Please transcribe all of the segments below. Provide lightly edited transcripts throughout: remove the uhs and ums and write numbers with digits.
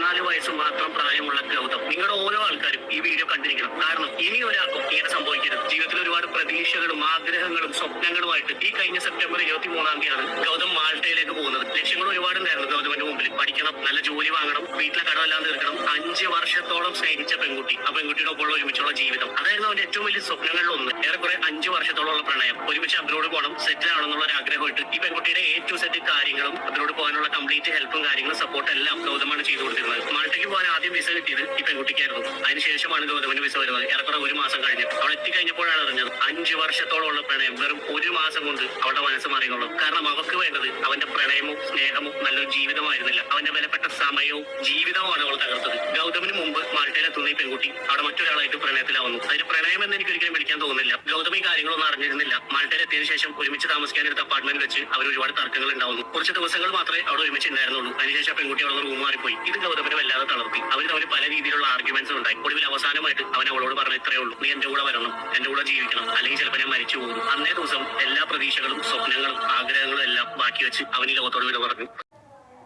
14 വയസ്സ് മാത്രം പ്രായമുള്ള ഗൗതം. നിങ്ങളുടെ ഓരോ ആൾക്കാരും ഈ വീഡിയോ കണ്ടിരിക്കണം. കാരണം ഇനി ഒരാൾക്കും ഇങ്ങനെ സംഭവിക്കരുത്. ജീവിതത്തിൽ ഒരുപാട് പ്രതീക്ഷകളും ആഗ്രഹങ്ങളും സ്വപ്നങ്ങളുമായിട്ട് ഈ കഴിഞ്ഞ സെപ്റ്റംബർ 23-ാം തീയതിയാണ് ഗൗതം മാൾട്ടയിലേക്ക് പോകുന്നത്. ലക്ഷ്യങ്ങൾ ഒരുപാടുണ്ടായിരുന്നു ഗൗതമിന്റെ മുമ്പിൽ. പഠിക്കണം, നല്ല ജോലി വാങ്ങണം, വീട്ടിലെ കടമെല്ലാം തീർക്കണം, 5 വർഷത്തോളം സ്നേഹിച്ച പെൺകുട്ടി, ആ പെൺകുട്ടിയുടെ ഒപ്പം ഒരുമിച്ചുള്ള ജീവിതം, അതായിരുന്നു അവന്റെ ഏറ്റവും വലിയ സ്വപ്നങ്ങളിൽ ഒന്ന്. ഏറെക്കുറെ 5 വർഷത്തോളമുള്ള പ്രണയം, ഒരുമിച്ച് അബ്രോഡ് പോകണം, സെറ്റിൽ ആണെന്നുള്ള ഒരു ആഗ്രഹമായിട്ട് ഈ പെൺകുട്ടിയുടെ A to Z കാര്യങ്ങളും അബ്രോഡ് പോകാനുള്ള കംപ്ലീറ്റ് ഹെൽപ്പും കാര്യങ്ങളും സപ്പോർട്ട് എല്ലാം ഗൗതമാണ് ചെയ്തു കൊടുത്തിരുന്നത്. മാൾട്ടയ്ക്ക് പോകാൻ ആദ്യം വിസ കിട്ടിയത് ഈ പെൺകുട്ടിക്കായിരുന്നു. അതിനുശേഷമാണ് ഗൗതമിന് വിസ വരുന്നത്. ഏറെക്കുറെ 1 മാസം കഴിഞ്ഞ് അവൾ എത്തിക്കഴിഞ്ഞപ്പോഴാണ് അറിഞ്ഞത് 5 വർഷത്തോളമുള്ള പ്രണയം വെറും 1 മാസം കൊണ്ട് അവളുടെ മനസ്സ് മാറിയുള്ളൂ. കാരണം അവൾക്ക് വേണ്ടത് അവന്റെ പ്രണയമോ സ്നേഹമോ നല്ലൊരു ജീവിതമായിരുന്നില്ല, അവന്റെ വിലപ്പെട്ട സമയവും ജീവിതവുമാണ് അവൾ തകർത്തത്. ഗൗതമിന് മുമ്പ് മാൾട്ടയിലെത്തുന്ന ഈ പെൺകുട്ടി അവിടെ മറ്റൊരാളായിട്ട് പ്രണയത്തിലാവുന്നു. അതിന് പ്രണയം എന്ന് എനിക്ക് ഒരിക്കലും വിളിക്കാൻ തോന്നുന്നില്ല. ഗൗതം ഈ കാര്യങ്ങളൊന്നും അറിഞ്ഞിരുന്നില്ല. മാൾട്ടയിലെത്തിയതിനു ശേഷം ഒരുമിച്ച് താമസിക്കാൻ എടുത്ത അപ്പാർട്ട്മെന്റ് വെച്ച് അവർ ഒരുപാട് തർക്കങ്ങൾ ഉണ്ടാവുന്നു. കുറച്ച് ദിവസങ്ങൾ മാത്രമേ അവിടെ ഒരുമിച്ച് ഉണ്ടായിരുന്നുള്ളൂ. അതിനുശേഷം പെൺകുട്ടി അവിടെ റൂം മാറിപ്പോയി. ഇത് ഗൗതമിനെ വല്ലാതെ തളർത്തി. അവർ തമ്മിൽ പല രീതിയിലുള്ള ആർഗ്യുമെന്റ്സ് ഉണ്ടായി. ഒടുവിൽ അവസാനമായിട്ട് അവൻ അവളോട് പറഞ്ഞു, ഇത്രയേ ഉള്ളൂ, നീ എന്റെ കൂടെ വരണം, എന്റെ കൂടെ ജീവിക്കണം, അല്ലെങ്കിൽ ചിലപ്പോൾ ഞാൻ മരിച്ചു പോകും. അന്നേ ദിവസം എല്ലാ പ്രതീക്ഷകളും സ്വപ്നങ്ങളും ആഗ്രഹങ്ങളും എല്ലാം ബാക്കി വെച്ച് അവൻ ഈ ലോകത്തോട് വിട പറഞ്ഞു.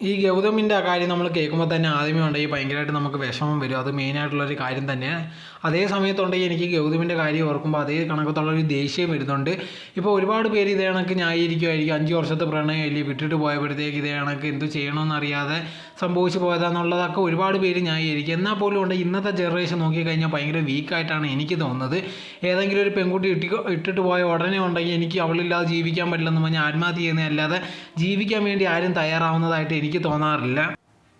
ഈ ഗൗതമിൻ്റെ ആ കാര്യം നമ്മൾ കേൾക്കുമ്പോൾ തന്നെ ആദ്യമേ ഉണ്ടെങ്കിൽ ഭയങ്കരമായിട്ട് നമുക്ക് വിഷമം വരും. അത് മെയിനായിട്ടുള്ളൊരു കാര്യം തന്നെയാണ്. അതേ സമയത്തുണ്ടെങ്കിൽ എനിക്ക് ഗൗതമിൻ്റെ കാര്യം ഓർക്കുമ്പോൾ അതേ കണക്കത്തുള്ളൊരു ദേഷ്യം വരുന്നുണ്ട്. ഇപ്പോൾ ഒരുപാട് പേര് ഇതേ കണക്ക് ന്യായീകരിക്കുമായിരിക്കും. 5 വർഷത്തെ പ്രണയമല്ലേ, വിട്ടിട്ട് പോയപ്പോഴത്തേക്ക് ഇതേ കണക്ക് എന്ത് ചെയ്യണമെന്നറിയാതെ സംഭവിച്ചു പോയതാന്നുള്ളതൊക്കെ ഒരുപാട് പേര് ന്യായീകരിക്കും. എന്നാൽ പോലും ഉണ്ട് ഇന്നത്തെ ജനറേഷൻ നോക്കിക്കഴിഞ്ഞാൽ ഭയങ്കര വീക്കായിട്ടാണ് എനിക്ക് തോന്നുന്നത്. ഏതെങ്കിലും ഒരു പെൺകുട്ടി ഇട്ടിട്ട് പോയ ഉടനെ ഉണ്ടെങ്കിൽ എനിക്ക് അവളില്ലാതെ ജീവിക്കാൻ പറ്റില്ലെന്ന് പറഞ്ഞാൽ ആത്മഹത്യ ചെയ്യുന്നതല്ലാതെ ജീവിക്കാൻ വേണ്ടി ആരും തയ്യാറാവുന്നതായിട്ട് എനിക്ക് തോന്നാറില്ല.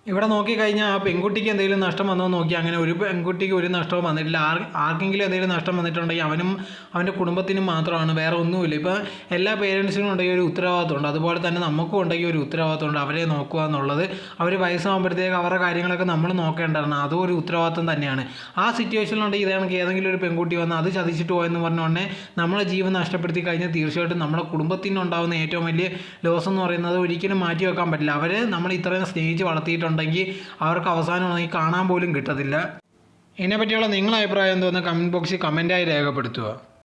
ഇവിടെ നോക്കിക്കഴിഞ്ഞാൽ ആ പെൺകുട്ടിക്ക് എന്തെങ്കിലും നഷ്ടം വന്നോ നോക്കി, അങ്ങനെ ഒരു പെൺകുട്ടിക്ക് ഒരു നഷ്ടവും വന്നിട്ടില്ല. ആർക്കെങ്കിലും എന്തെങ്കിലും നഷ്ടം വന്നിട്ടുണ്ടെങ്കിൽ അവനും അവൻ്റെ കുടുംബത്തിനും മാത്രമാണ്, വേറെ ഒന്നുമില്ല. ഇപ്പോൾ എല്ലാ പേരൻസിനും ഉണ്ടെങ്കിൽ ഒരു ഉത്തരവാദിത്തമുണ്ട്, അതുപോലെ തന്നെ നമുക്കും ഉണ്ടെങ്കിൽ ഒരു ഉത്തരവാദിത്തമുണ്ട്. അവരെ നോക്കുക എന്നുള്ളത്, അവർ വയസ്സാകുമ്പോഴത്തേക്ക് അവരുടെ കാര്യങ്ങളൊക്കെ നമ്മൾ നോക്കേണ്ടതാണ്. അതും ഒരു ഉത്തരവാദിത്തം തന്നെയാണ്. ആ സിറ്റുവേഷനിലുണ്ടെങ്കിൽ ഇതാണെങ്കിൽ ഏതെങ്കിലും ഒരു പെൺകുട്ടി വന്ന് അത് ചതിച്ചിട്ട് പോയെന്ന് പറഞ്ഞുകൊണ്ടേ നമ്മളെ ജീവൻ നഷ്ടപ്പെടുത്തി കഴിഞ്ഞാൽ തീർച്ചയായിട്ടും നമ്മുടെ കുടുംബത്തിനുണ്ടാകുന്ന ഏറ്റവും വലിയ ലോസ് എന്ന് പറയുന്നത് ഒരിക്കലും മാറ്റി വെക്കാൻ പറ്റില്ല. അവർ നമ്മൾ ഇത്രയും സ്നേഹിച്ച് വളർത്തിയിട്ടുണ്ട് ഉണ്ടെങ്കിൽ അവർക്ക് അവസാനമാണെങ്കിൽ കാണാൻ പോലും കിട്ടത്തില്ല. ഇതിനെപ്പറ്റിയുള്ള നിങ്ങളുടെ അഭിപ്രായം എന്തോന്ന് കമൻറ്റ് ബോക്സിൽ കമൻറ്റായി രേഖപ്പെടുത്തുക.